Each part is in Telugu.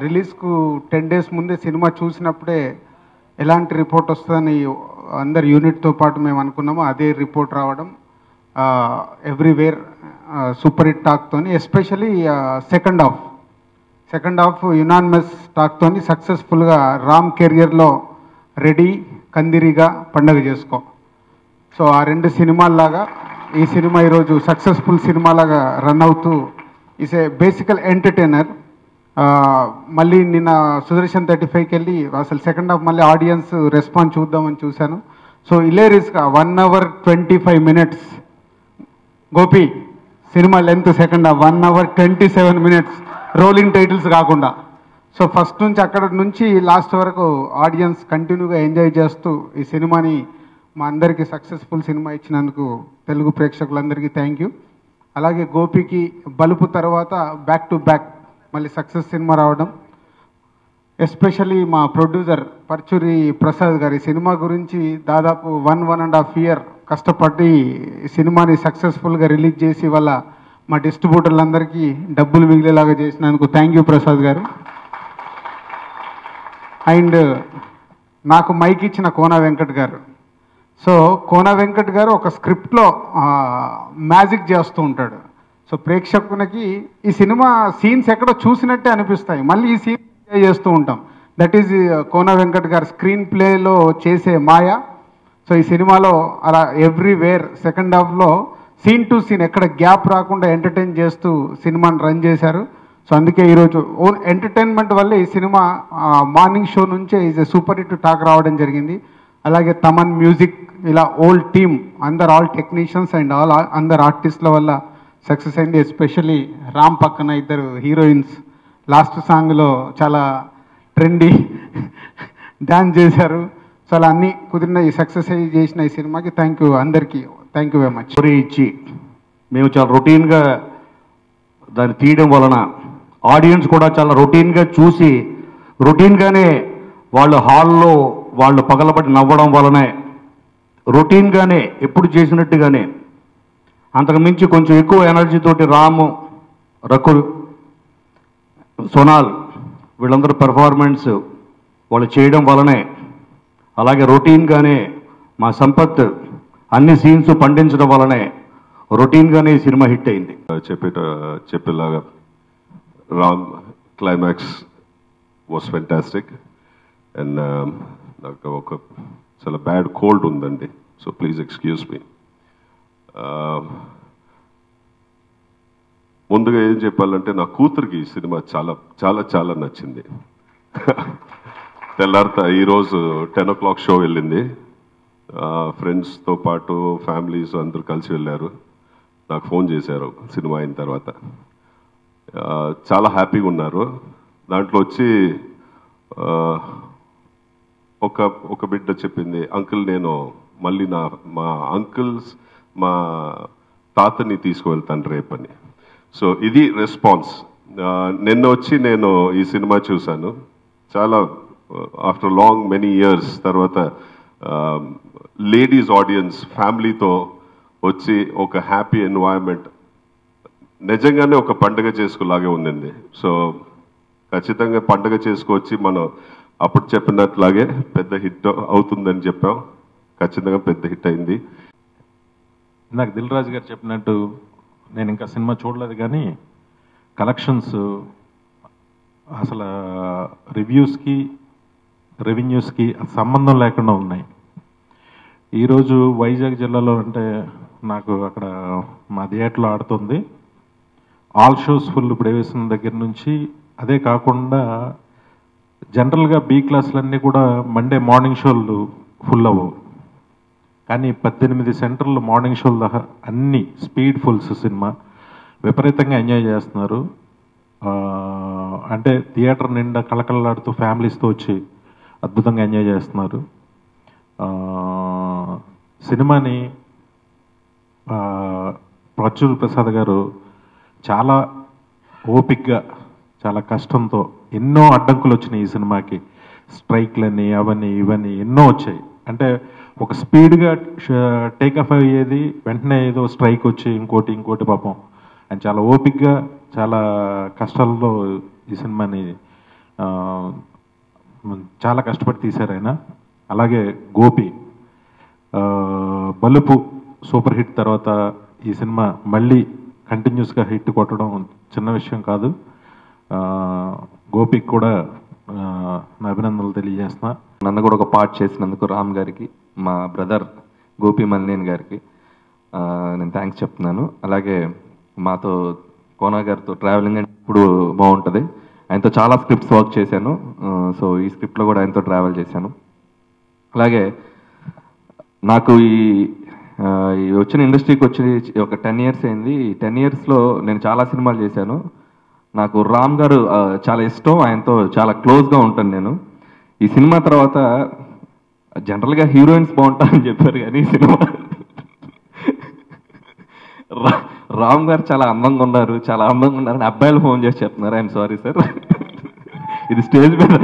రిలీజ్కు 10 days ముందే సినిమా చూసినప్పుడే ఎలాంటి రిపోర్ట్ వస్తుందని అందరు యూనిట్తో పాటు మేము అనుకున్నాము. అదే రిపోర్ట్ రావడం ఎవ్రీవేర్ సూపర్ హిట్ టాక్తోని, ఎస్పెషలీ సెకండ్ హాఫ్ యునానిమస్ టాక్తోని సక్సెస్ఫుల్గా రామ్ కెరియర్లో రెడీ, కందిరిగా, పండగ చేసుకో. సో ఆ 2 సినిమాల్లాగా ఈ సినిమా ఈరోజు సక్సెస్ఫుల్ సినిమాలాగా రన్ అవుతూ ఈజ్ ఏ బేసికల్ ఎంటర్టైనర్. మళ్ళీ నిన్న సుదర్శన్ 35కి వెళ్ళి అసలు సెకండ్ హాఫ్ మళ్ళీ ఆడియన్స్ రెస్పాన్స్ చూద్దామని చూశాను. సో ఇలేరియస్గా 1 hour 25 minutes గోపి సినిమా length, second half 1 hour 27 minutes rolling titles కాకుండా. సో ఫస్ట్ నుంచి అక్కడ నుంచి లాస్ట్ వరకు ఆడియన్స్ కంటిన్యూగా ఎంజాయ్ చేస్తూ ఈ సినిమాని మా అందరికీ సక్సెస్ఫుల్ సినిమా ఇచ్చినందుకు తెలుగు ప్రేక్షకులందరికీ థ్యాంక్ యూ. అలాగే గోపికి బలుపు తర్వాత బ్యాక్ టు బ్యాక్ మళ్ళీ సక్సెస్ సినిమా రావడం, ఎస్పెషల్లీ మా ప్రొడ్యూసర్ పర్చూరి ప్రసాద్ గారి సినిమా గురించి దాదాపు 1.5 year కష్టపడి సినిమాని సక్సెస్ఫుల్గా రిలీజ్ చేసి వాళ్ళ మా డిస్ట్రిబ్యూటర్లందరికీ డబ్బులు మిగిలేలాగా చేసినందుకు థ్యాంక్ యూ ప్రసాద్ గారు. అండ్ నాకు మైక్ ఇచ్చిన కోన వెంకట్ గారు. సో కోన వెంకట్ గారు ఒక స్క్రిప్ట్లో మ్యాజిక్ చేస్తూ ఉంటాడు. సో ప్రేక్షకునికి ఈ సినిమా సీన్స్ ఎక్కడో చూసినట్టే అనిపిస్తాయి, మళ్ళీ ఈ సీన్ ఎంజాయ్ చేస్తూ ఉంటాం. దట్ ఈజ్ కోన వెంకట్ గారు స్క్రీన్ ప్లేలో చేసే మాయ. సో ఈ సినిమాలో అలా ఎవ్రీవేర్ సెకండ్ హాఫ్లో సీన్ టు సీన్ ఎక్కడ గ్యాప్ రాకుండా ఎంటర్టైన్ చేస్తూ సినిమాని రన్ చేశారు. సో అందుకే ఈరోజు ఎంటర్టైన్మెంట్ వల్లే ఈ సినిమా మార్నింగ్ షో నుంచే is a super hit talk రావడం జరిగింది. అలాగే తమన్ మ్యూజిక్, ఇలా ఓల్డ్ టీమ్ అందరు ఆల్ టెక్నీషియన్స్ అండ్ అందరు ఆర్టిస్టుల వల్ల సక్సెస్ అయింది. ఎస్పెషల్లీ రామ్ పక్కన 2 హీరోయిన్స్ లాస్ట్ సాంగ్లో చాలా ట్రెండీ డ్యాన్స్ చేశారు. సో అలా అన్నీ కుదిరిన ఈ సక్సెస్ అయ్యి చేసిన ఈ సినిమాకి థ్యాంక్ యూ అందరికీ, thank you very much. Story ఇచ్చి మేము చాలా రొటీన్గా దాన్ని తీయడం వలన ఆడియన్స్ కూడా చాలా రొటీన్గా చూసి రొటీన్గానే వాళ్ళు హాల్లో వాళ్ళు పగలబడి నవ్వడం వలనే రొటీన్గానే ఎప్పుడు చేసినట్టుగానే అంతకు మించి కొంచెం ఎక్కువ ఎనర్జీతోటి రాము, రకుల్, సోనాల్ వీళ్ళందరూ పెర్ఫార్మెన్స్ వాళ్ళు చేయడం వలనే, అలాగే రొటీన్గానే మా సంపత్ అన్ని సీన్స్ పండించడం వలనే రొటీన్గానే ఈ సినిమా హిట్ అయింది. చెప్పేలాగా Ram climax was fantastic. And నాకు ఒక చాలా బ్యాడ్ కోల్డ్ ఉందండి, సో ప్లీజ్ ఎక్స్క్యూజ్ మీ. ముందుగా ఏం చెప్పాలంటే నా కూతురికి ఈ సినిమా చాలా చాలా చాలా నచ్చింది. తెల్లారిత ఈరోజు 10 o'clock షో వెళ్ళింది. ఫ్రెండ్స్తో పాటు ఫ్యామిలీస్ అందరూ కలిసి వెళ్ళారు. నాకు ఫోన్ చేశారు సినిమా అయిన తర్వాత. చాలా హ్యాపీగా ఉన్నారు. దాంట్లో వచ్చి ఒక బిడ్డ చెప్పింది, అంకుల్ నేను మళ్ళీ మా అంకుల్స్ మా తాతని తీసుకువెళ్తాను రేపని. సో ఇది రెస్పాన్స్. నిన్న వచ్చి నేను ఈ సినిమా చూశాను. చాలా ఆఫ్టర్ లాంగ్ మెనీ ఇయర్స్ తర్వాత లేడీస్ ఆడియన్స్ ఫ్యామిలీతో వచ్చి ఒక హ్యాపీ ఎన్వైరన్మెంట్, నిజంగానే ఒక పండుగ చేసుకులాగే ఉండింది. సో ఖచ్చితంగా పండుగ చేసుకొచ్చి మనం అప్పుడు చెప్పినట్లాగే పెద్ద హిట్ అవుతుందని చెప్పాం. ఖచ్చితంగా పెద్ద హిట్ అయింది. నాకు దిల్ రాజు గారు చెప్పినట్టు నేను ఇంకా సినిమా చూడలేదు, కానీ కలెక్షన్స్ అసలు రివ్యూస్కి రెవెన్యూస్కి సంబంధం లేకుండా ఉన్నాయి. ఈరోజు వైజాగ్ జిల్లాలో అంటే నాకు అక్కడ మా థియేటర్లో ఆడుతుంది. ఆల్ షోస్ ఫుల్ ప్రవేశం దగ్గర నుంచి. అదే కాకుండా జనరల్గా బి క్లాసులన్నీ కూడా మండే మార్నింగ్ షోలు ఫుల్ అవ్వవు, కానీ 18 సెంటర్లు మార్నింగ్ షోలు దాకా అన్ని స్పీడ్ ఫుల్స్ సినిమా విపరీతంగా ఎంజాయ్ చేస్తున్నారు. అంటే థియేటర్ నిండా కళకళలాడుతూ ఫ్యామిలీస్తో వచ్చి అద్భుతంగా ఎంజాయ్ చేస్తున్నారు. సినిమాని పర్చూరి ప్రసాద్ గారు చాలా ఓపిక్గా చాలా కష్టంతో, ఎన్నో అడ్డంకులు వచ్చినాయి ఈ సినిమాకి. స్ట్రైక్లని అవన్నీ ఇవన్నీ ఎన్నో వచ్చాయి. అంటే ఒక స్పీడ్గా టేకఫ్ అయ్యేది, వెంటనే ఏదో స్ట్రైక్ వచ్చి ఇంకోటి పాపం ఆయన చాలా ఓపిక్గా చాలా కష్టాల్లో ఈ సినిమాని చాలా కష్టపడి తీశారు ఆయన. అలాగే గోపి బలుపు సూపర్ హిట్ తర్వాత ఈ సినిమా మళ్ళీ కంటిన్యూస్గా హిట్ కొట్టడం చిన్న విషయం కాదు. గోపికి కూడా నా అభినందనలు తెలియజేస్తున్నా. నన్ను కూడా ఒక పార్ట్ చేసినందుకు రామ్ గారికి, మా బ్రదర్ గోపి మల్లేన్ గారికి నేను థ్యాంక్స్ చెప్తున్నాను. అలాగే మాతో కోనా గారితో ట్రావెలింగ్ అంటే ఇప్పుడు బాగుంటుంది. ఆయనతో చాలా స్క్రిప్ట్స్ వర్క్ చేశాను. సో ఈ స్క్రిప్ట్లో కూడా ఆయనతో ట్రావెల్ చేశాను. అలాగే నాకు ఈ వచ్చిన ఇండస్ట్రీకి వచ్చి ఒక 10 years అయింది. ఈ 10 yearsలో నేను చాలా సినిమాలు చేశాను. నాకు రామ్ గారు చాలా ఇష్టం, ఆయనతో చాలా క్లోజ్గా ఉంటాను నేను. ఈ సినిమా తర్వాత జనరల్గా హీరోయిన్స్ బాగుంటారని చెప్పారు, కానీ ఈ సినిమా రామ్ గారు చాలా అందంగా ఉన్నారని అబ్బాయిలు ఫోన్ చేసి చెప్తున్నారు. ఐఎమ్ సారీ సార్, ఇది స్టేజ్ మీద.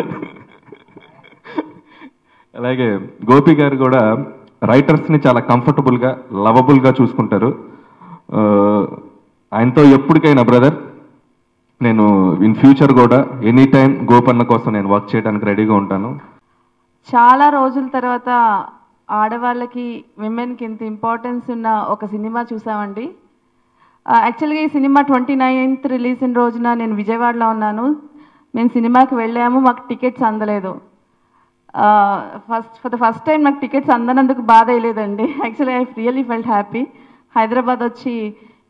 అలాగే గోపి గారు కూడా రైటర్స్ని చాలా కంఫర్టబుల్గా లవబుల్గా చూసుకుంటారు. ఆయనతో ఎప్పటికైనా బ్రదర్ నేను ఇన్ ఫ్యూచర్ కూడా ఎనీ టైం గోపన్న కోసం నేను వర్క్ చేయడానికి రెడీగా ఉంటాను. చాలా రోజుల తర్వాత ఆడవాళ్ళకి విమెన్కి ఇంత ఇంపార్టెన్స్ ఉన్న ఒక సినిమా చూసామండి. యాక్చువల్గా ఈ సినిమా 29th రిలీజ్ అయిన రోజున నేను విజయవాడలో ఉన్నాను. మేము సినిమాకి వెళ్ళాము, మాకు టికెట్స్ అందలేదు. ఫర్ ద ఫస్ట్ టైం నాకు టికెట్స్ అందనందుకు బాధ అయ్యలేదండి. Actually I really felt happy. Hyderabad వచ్చి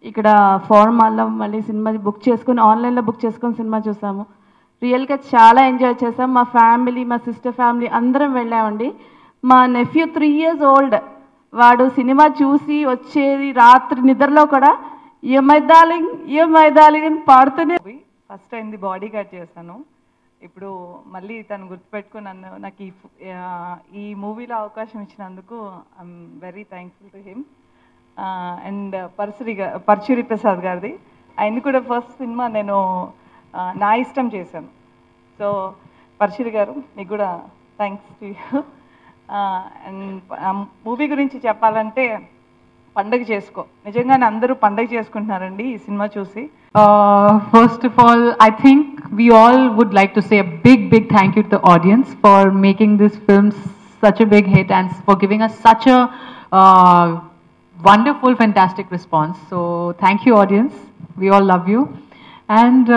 ఇక్కడ ఫార్మ్ మాల్లో మళ్ళీ సినిమా బుక్ చేసుకుని ఆన్లైన్లో బుక్ చేసుకొని సినిమా చూసాము. రియల్గా చాలా ఎంజాయ్ చేసాం. మా ఫ్యామిలీ, మా సిస్టర్ ఫ్యామిలీ అందరం వెళ్ళామండి. మా నెఫ్యూ 3 years old, వాడు సినిమా చూసి వచ్చేది రాత్రి నిద్రలో కూడా ఏ మైదాలింగ్ అని పాడుతూనే. ఫస్ట్ అయింది బాడీ గార్డ్ చేశాను. ఇప్పుడు మళ్ళీ తను గుర్తుపెట్టుకుని నాకు ఈ మూవీలో అవకాశం ఇచ్చినందుకు I'm very thankful to him. And Paruchuri Prasad గారిది, ఆయన కూడా ఫస్ట్ సినిమా నేను నా ఇష్టం చేశాను. సో పర్చూరి గారు మీకు కూడా thanks to you. And movie గురించి చెప్పాలంటే పండగ చేసుకో, నిజంగానే అందరూ పండగ చేసుకుంటున్నారండి ఈ సినిమా చూసి. First of all, I think we all would like to say a big thank you to the audience for making this film such a big hit and for giving us such a wonderful, fantastic response. So thank you, audience. We all love you. And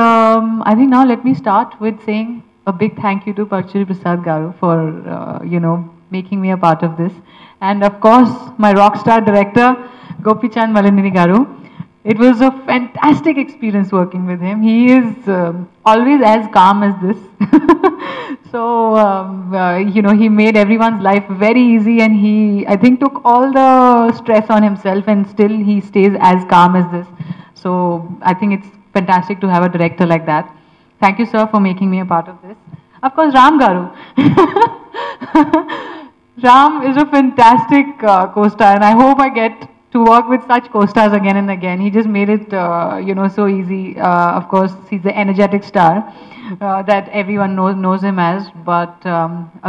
I think now let me start with saying a big thank you to Pachuri Prasad Garu for making me a part of this. And of course, my rock star director, Gopi Chand Malinini Garu. It was a fantastic experience working with him. He is always as calm as this. So, he made everyone's life very easy, and he, I think, took all the stress on himself, and still he stays as calm as this. So, I think it's fantastic to have a director like that. Thank you, sir, for making me a part of this. Of course, Ram Garu. Ram is a fantastic co-star, and I hope I get to work with such co-stars again and again. He just made it, so easy. Of course, he's the energetic star that everyone knows him as, but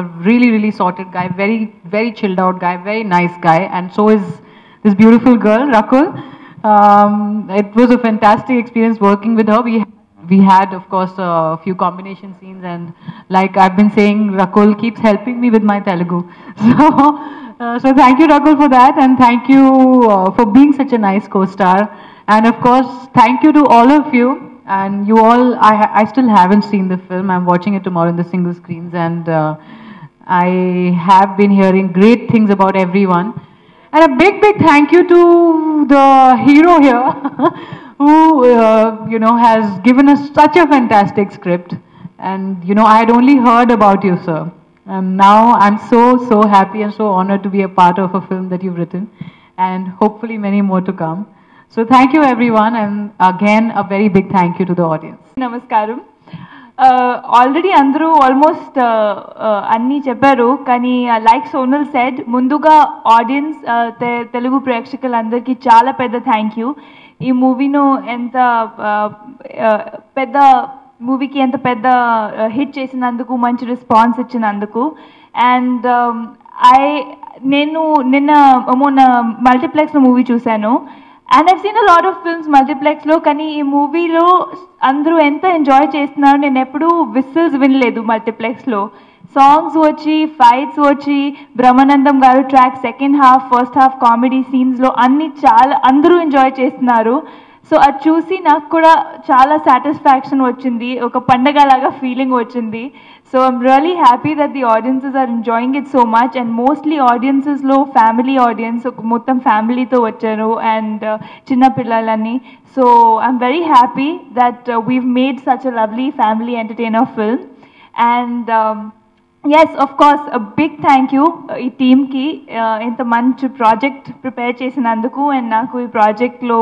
a really, really sorted guy, very, very chilled out guy, very nice guy, and so is this beautiful girl, Rakul. It was a fantastic experience working with her. We had, of course, a few combination scenes, and like I've been saying, Rakul keeps helping me with my Telugu. So thank you, Rakul, for that, and thank you for being such a nice co-star. And of course, thank you to all of you. And you all, I still haven't seen the film. I'm watching it tomorrow in the single screens, and I have been hearing great things about everyone. And a big, big thank you to the hero here, who, has given us such a fantastic script. And, I had only heard about you, sir. And now I'm so happy and so honored to be a part of a film that you've written. And hopefully many more to come. So thank you, everyone. And again, a very big thank you to the audience. Namaskaram. Already అందరూ ఆల్మోస్ట్ అన్నీ చెప్పారు, కానీ లైక్ సోనల్ సెడ్, ముందుగా ఆడియన్స్ తెలుగు ప్రేక్షకులందరికీ చాలా పెద్ద థ్యాంక్ యూ. ఈ మూవీను ఎంత పెద్ద మూవీకి ఎంత పెద్ద హిట్ చేసినందుకు, మంచి రెస్పాన్స్ ఇచ్చినందుకు. అండ్ నేను మొన్న మల్టీప్లెక్స్లో మూవీ చూశాను. And I've seen a lot of films multiplex లో, కానీ ఈ మూవీలో అందరూ ఎంత ఎంజాయ్ చేస్తున్నారు. నేను ఎప్పుడూ విసిల్స్ వినలేదు మల్టీప్లెక్స్లో. సాంగ్స్ వచ్చి, ఫైట్స్ వచ్చి, బ్రహ్మానందం గారు track second half, first half comedy సీన్స్లో అన్నీ చాలా అందరూ ఎంజాయ్ చేస్తున్నారు. సో అది చూసి నాకు కూడా చాలా సాటిస్ఫాక్షన్ వచ్చింది, ఒక పండగలాగా ఫీలింగ్ వచ్చింది. So I'm really happy that the audiences are enjoying it so much. And mostly ఆడియన్సెస్లో ఫ్యామిలీ ఆడియన్స్, మొత్తం ఫ్యామిలీతో వచ్చారు, అండ్ చిన్నపిల్లలని. So I'm very happy that we've made such a lovely family entertainer film. And yes, of course, a big thank you ఈ టీమ్కి ఇంత మంచి ప్రాజెక్ట్ ప్రిపేర్ చేసినందుకు, అండ్ నాకు ఈ ప్రాజెక్ట్లో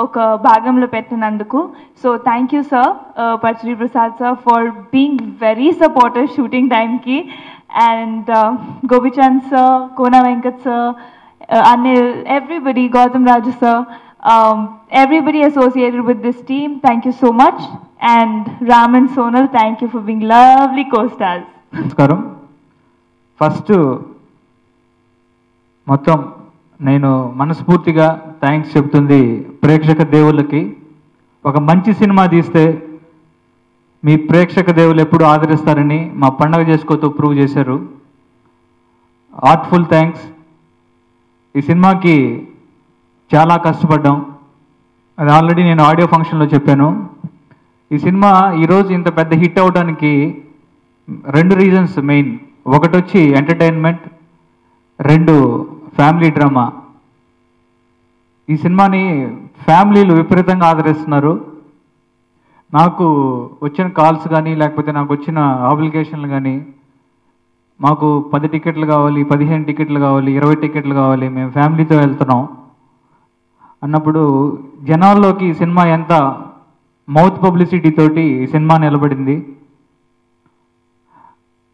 ఒక భాగంలో పెట్టినందుకు. So thank you sir, Paruchuri Prasad sir, for being very supportive shooting టైంకి. And Gopichand sir, Kona Venkat sir, Anil, everybody, Gautam Raju sir, everybody associated with this team, thank you so much. And Ram and Sonal, thank you for being lovely co-stars. నమస్కారం. ఫస్ట్ మొత్తం నేను మనస్ఫూర్తిగా థ్యాంక్స్ చెప్తుంది ప్రేక్షక దేవుళ్ళకి. ఒక మంచి సినిమా తీస్తే మీ ప్రేక్షక దేవులు ఎప్పుడు ఆదరిస్తారని మా పండగ చేసుకోతో ప్రూవ్ చేశారు. Heartful thanks. ఈ సినిమాకి చాలా కష్టపడ్డాం, అది ఆల్రెడీ నేను ఆడియో ఫంక్షన్లో చెప్పాను. ఈ సినిమా ఈరోజు ఇంత పెద్ద హిట్ అవడానికి 2 రీజన్స్ మెయిన్. ఒకటి వచ్చి ఎంటర్టైన్మెంట్, 2 ఫ్యామిలీ డ్రామా. ఈ సినిమాని ఫ్యామిలీలు విపరీతంగా ఆదరిస్తున్నారు. నాకు వచ్చిన కాల్స్ కానీ, లేకపోతే నాకు వచ్చిన అప్లికేషన్లు కానీ, మాకు 10 టికెట్లు కావాలి, 15 టికెట్లు కావాలి, 20 టికెట్లు కావాలి, మేము ఫ్యామిలీతో వెళ్తున్నాం అన్నప్పుడు జనాల్లోకి ఈ సినిమా ఎంత మౌత్ పబ్లిసిటీ తోటి ఈ సినిమా నిలబడింది.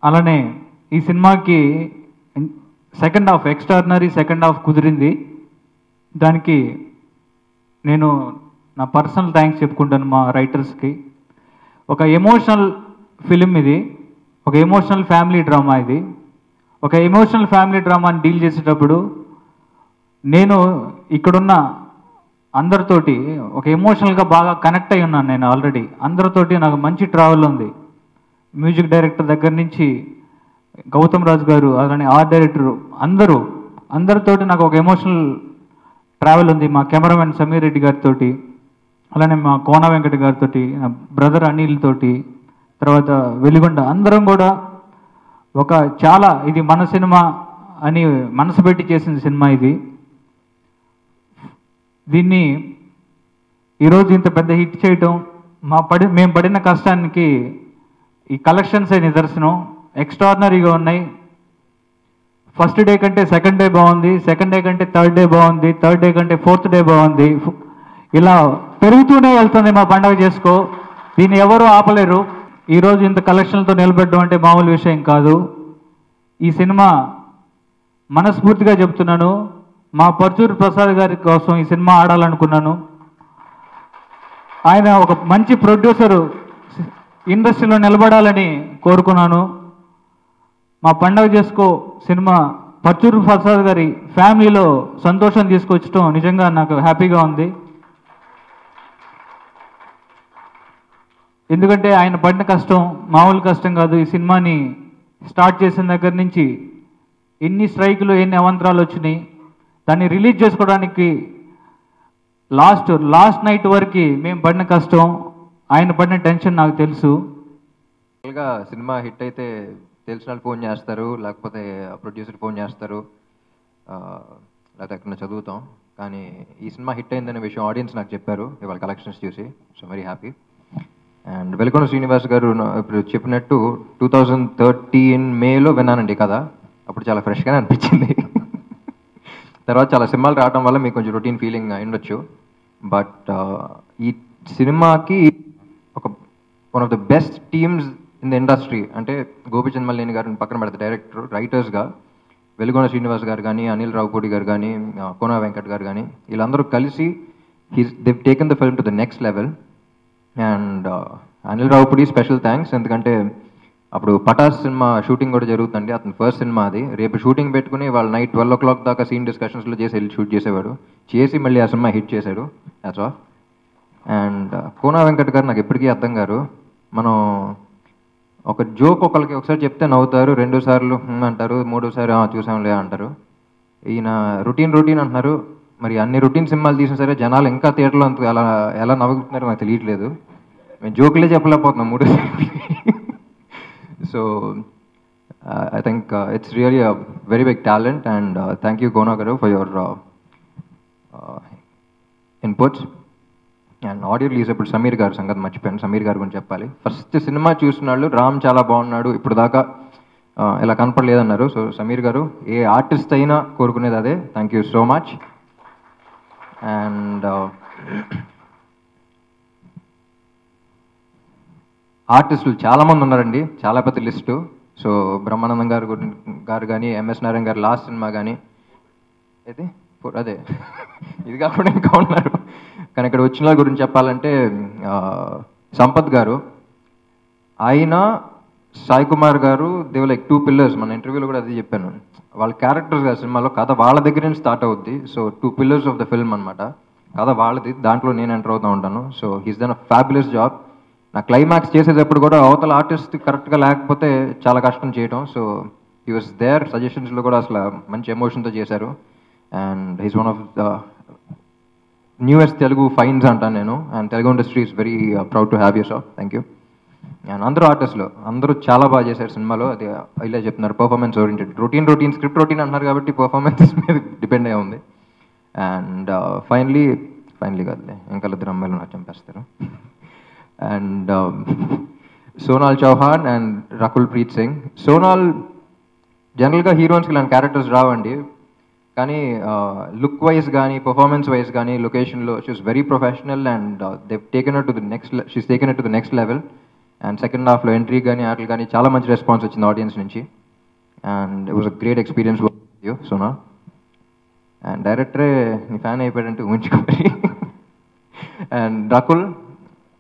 అలానే ఈ సినిమాకి second half, extraordinary second half కుదిరింది. దానికి నేను నా పర్సనల్ థ్యాంక్స్ చెప్పుకుంటాను మా రైటర్స్కి. ఒక ఎమోషనల్ ఫిలిం ఇది, ఒక ఎమోషనల్ ఫ్యామిలీ డ్రామా ఇది. ఒక ఎమోషనల్ ఫ్యామిలీ డ్రామాని డీల్ చేసేటప్పుడు నేను ఇక్కడున్న అందరితోటి ఒక ఎమోషనల్గా బాగా కనెక్ట్ అయి ఉన్నాను. నేను ఆల్రెడీ అందరితోటి నాకు మంచి ట్రావెల్ ఉంది. మ్యూజిక్ డైరెక్టర్ దగ్గర నుంచి గౌతమ్ రాజు గారు, అలానే ఆర్ట్ డైరెక్టర్, అందరితోటి నాకు ఒక ఎమోషనల్ ట్రావెల్ ఉంది. మా కెమెరామెన్ సమీర్ రెడ్డి గారితో, అలానే మా కోన వెంకట గారితో, నా బ్రదర్ అనిల్ తోటి, తర్వాత వెలిగొండ, అందరం కూడా ఒక చాలా, ఇది మన సినిమా అని మనసు పెట్టి చేసిన సినిమా ఇది. దీన్ని ఈరోజు ఇంత పెద్ద హిట్ చేయటం మేము పడిన కష్టానికి ఈ కలెక్షన్సే నిదర్శనం. ఎక్స్ట్రాడినరీగా ఉన్నాయి. ఫస్ట్ డే కంటే సెకండ్ డే బాగుంది, సెకండ్ డే కంటే థర్డ్ డే బాగుంది, థర్డ్ డే కంటే ఫోర్త్ డే బాగుంది. ఇలా పెరుగుతూనే వెళ్తుంది మా పండగ చేసుకో. దీన్ని ఎవరు ఆపలేరు. ఈరోజు ఇంత కలెక్షన్లతో నిలబెట్టడం అంటే మామూలు విషయం కాదు. ఈ సినిమా మనస్ఫూర్తిగా చెప్తున్నాను, మా పర్చూరి ప్రసాద్ గారి కోసం ఈ సినిమా ఆడాలనుకున్నాను. ఆయన ఒక మంచి ప్రొడ్యూసరు, ఇండస్ట్రీలో నిలబడాలని కోరుకున్నాను. మా పండగ చేసుకో సినిమా పర్చూరి ప్రసాద్ గారి ఫ్యామిలీలో సంతోషం తీసుకొచ్చడం నిజంగా నాకు హ్యాపీగా ఉంది. ఎందుకంటే ఆయన పడిన కష్టం మామూలు కష్టం కాదు. ఈ సినిమాని స్టార్ట్ చేసిన దగ్గర నుంచి ఎన్ని స్ట్రైకులు, ఎన్ని అవాంతరాలు వచ్చినాయి. దాన్ని రిలీజ్ చేసుకోవడానికి లాస్ట్ నైట్ వరకు మేము పడిన కష్టం, ఆయన పడిన టెన్షన్ నాకు తెలుసు. సినిమా హిట్ అయితే తెలిసిన వాళ్ళు ఫోన్ చేస్తారు, లేకపోతే ప్రొడ్యూసర్ ఫోన్ చేస్తారు, లేకపోతే ఎక్కడ చదువుతాం. కానీ ఈ సినిమా హిట్ అయిందనే విషయం ఆడియన్స్ నాకు చెప్పారు ఇవాళ కలెక్షన్స్ చూసి. So very happy. And Velkonda Srinivas గారు ఇప్పుడు చెప్పినట్టు 2013 మేలో విన్నానండి కదా, అప్పుడు చాలా ఫ్రెష్గానే అనిపించింది. తర్వాత చాలా సినిమాలు రావడం వల్ల మీకు కొంచెం రొటీన్ ఫీలింగ్ ఉండొచ్చు. బట్ ఈ సినిమాకి ఒక one of the best teams in the industry అంటే గోపీచంద్ మల్లేని గారిని పక్కన పెడతారు డైరెక్టర్, రైటర్స్గా వెలుగొండ శ్రీనివాస్ గారు కానీ, అనిల్ రావుపూడి గారు కానీ, కోనా వెంకట్ గారు కానీ, వీళ్ళందరూ కలిసి they've taken the film to the next level. And Anil Ravipudi special thanks, ఎందుకంటే అప్పుడు పటాస్ సినిమా షూటింగ్ కూడా జరుగుతుందండి. అతని ఫస్ట్ సినిమా అది. రేపు షూటింగ్ పెట్టుకుని వాళ్ళు నైట్ 12 o'clock దాకా సీన్ డిస్కషన్స్లో చేసి వెళ్ళి షూట్ చేసేవాడు. చేసి మళ్ళీ ఆ సినిమా హిట్ చేశాడు. That's all. And Kona Venkat గారు నాకు ఎప్పటికీ అర్థం గారు. మనం ఒక జోక్ ఒకరికి ఒకసారి చెప్తే నవ్వుతారు, 2 సార్లు అంటారు, 3వ సారి చూసాంలే అంటారు. ఈయన రొటీన్ అంటున్నారు. మరి అన్ని రొటీన్ సినిమాలు తీసిన సరే జనాలు ఇంకా థియేటర్లో అంత ఎలా నవ్వుతున్నారో నాకు తెలియట్లేదు. మేము జోకులే చెప్పలేకపోతున్నాం 3 సార్లు. So I think it's really a very big talent. And thank you Kona గారు for your inputs. And audio release అప్పుడు సమీర్ గారు సంగతి మర్చిపోయాను, సమీర్ గారు గురించి చెప్పాలి. ఫస్ట్ సినిమా చూసిన వాళ్ళు రామ్ చాలా బాగున్నాడు, ఇప్పుడు దాకా ఇలా కనపడలేదన్నారు. సో సమీర్ గారు ఏ ఆర్టిస్ట్ అయినా కోరుకునేది అదే. Thank you so much. And ఆర్టిస్టులు చాలామంది ఉన్నారండి, చాలా పెద్ద లిస్టు. సో బ్రహ్మానందం గారు కానీ, ఎంఎస్ నారాయణ గారు లాస్ట్ సినిమా కానీ, అదే ఇది కాకుండా ఇంకా ఉన్నారు. కానీ ఇక్కడ వచ్చిన వాళ్ళ గురించి చెప్పాలంటే సంపత్ గారు, ఆయన, సాయి కుమార్ గారు, దేవ్ లైక్ 2 pillars. మన ఇంటర్వ్యూలో కూడా అదే చెప్పాను. వాళ్ళ క్యారెక్టర్స్ కదా సినిమాలో, కథ వాళ్ళ దగ్గర నుంచి స్టార్ట్ అవుద్ది. So 2 pillars of the film అనమాట. కథ వాళ్ళది, దాంట్లో నేను ఎంటర్ అవుతూ ఉంటాను. So he's done a fabulous job. నా క్లైమాక్స్ చేసేటప్పుడు కూడా అవతల ఆర్టిస్ట్ కరెక్ట్గా లేకపోతే చాలా కష్టం చేయడం. సో హీ వాస్ దేర్, సజెషన్స్లో కూడా అసలు మంచి ఎమోషన్తో చేశారు. And he's one of the newest Telugu fines అంటాను నేను. And Telugu industry is very proud to have you sir. Thank you. And అందరూ ఆర్టిస్టులు అందరూ చాలా బాగా చేశారు సినిమాలో. అది ఇలా చెప్తున్నారు, performance oriented. Routine script routine అంటున్నారు కాబట్టి పర్ఫార్మెన్స్ మీద డిపెండ్ అయ్యి ఉంది. అండ్ ఫైనలీ కాదులే, ఇంకా 2 అమ్మాయిలు నాకు చంపేస్తారు. And Sonal Chauhan and Rakul Preet Singh. సోనాల్ జనరల్గా హీరోయిన్స్కి ఇలాంటి క్యారెక్టర్స్ రావండి, కానీ లుక్ వైజ్ కానీ, పర్ఫార్మెన్స్ వైజ్ కానీ, లొకేషన్లో she's very professional. And she's taken it to the next level. And second హాఫ్లో ఎంట్రీ కానీ, ఆటలు కానీ చాలా మంచి రెస్పాన్స్ వచ్చింది ఆడియన్స్ నుంచి. And it was a great experience with you Sona. And డైరెక్టరే నీ ఫ్యాన్ అయిపోయాడంటే ఊహించుకోండి. అండ్ రకుల్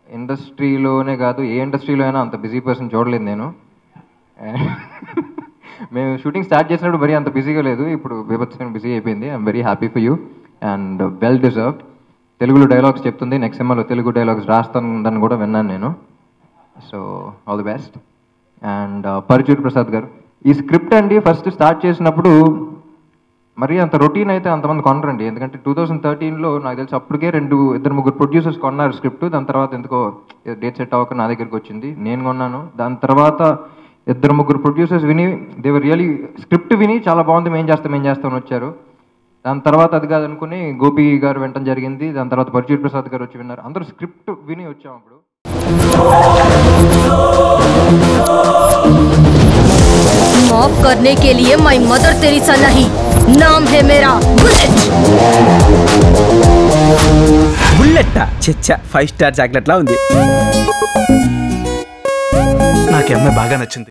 ఇండస్ట్రీలోనే కాదు, ఏ ఇండస్ట్రీలో అయినా అంత బిజీ పర్సన్ చూడలేదు నేను. మేము షూటింగ్ స్టార్ట్ చేసినప్పుడు మరీ అంత బిజీగా లేదు, ఇప్పుడు బీభత్సంగా బిజీ అయిపోయింది. I'm very happy for you and well deserved. తెలుగులో డైలాగ్స్ చెప్తుంది, నెక్స్ట్ సినిమాలో తెలుగు డైలాగ్స్ రాస్తానని కూడా విన్నాను నేను. So all the best. And Paruchuri Prasad గారు, ఈ స్క్రిప్ట్ అండి ఫస్ట్ స్టార్ట్ చేసినప్పుడు మరీ అంత రొటీన్ అయితే అంతమంది కొనరండి. ఎందుకంటే 2013లో నాకు తెలిసి అప్పటికే 2-3 ప్రొడ్యూసర్స్ కొన్నారు స్క్రిప్ట్. దాని తర్వాత ఎందుకో డేట్ సెట్ అవ్వక నా దగ్గరికి వచ్చింది, నేను కొన్నాను. దాని తర్వాత 2-3 ప్రొడ్యూసర్స్ విని, దేవర్ రియలీ స్క్రిప్ట్ విని చాలా బాగుంది, మేం చేస్తామని వచ్చారు. దాని తర్వాత అది కాదనుకుని గోపి గారు వినటం జరిగింది. దాని తర్వాత పర్చూరి ప్రసాద్ గారు వచ్చి విన్నారు. అందరూ స్క్రిప్ట్ విని వచ్చాం. అప్పుడు माफ करने के लिए माई मदर तेरेसा नहीं, नाम है मेरा बुलेट. बुलेट 5 स्टार చాక్లెట్ లా ఉంది. నాకు ఈ అమ్మాయి బాగా నచ్చింది.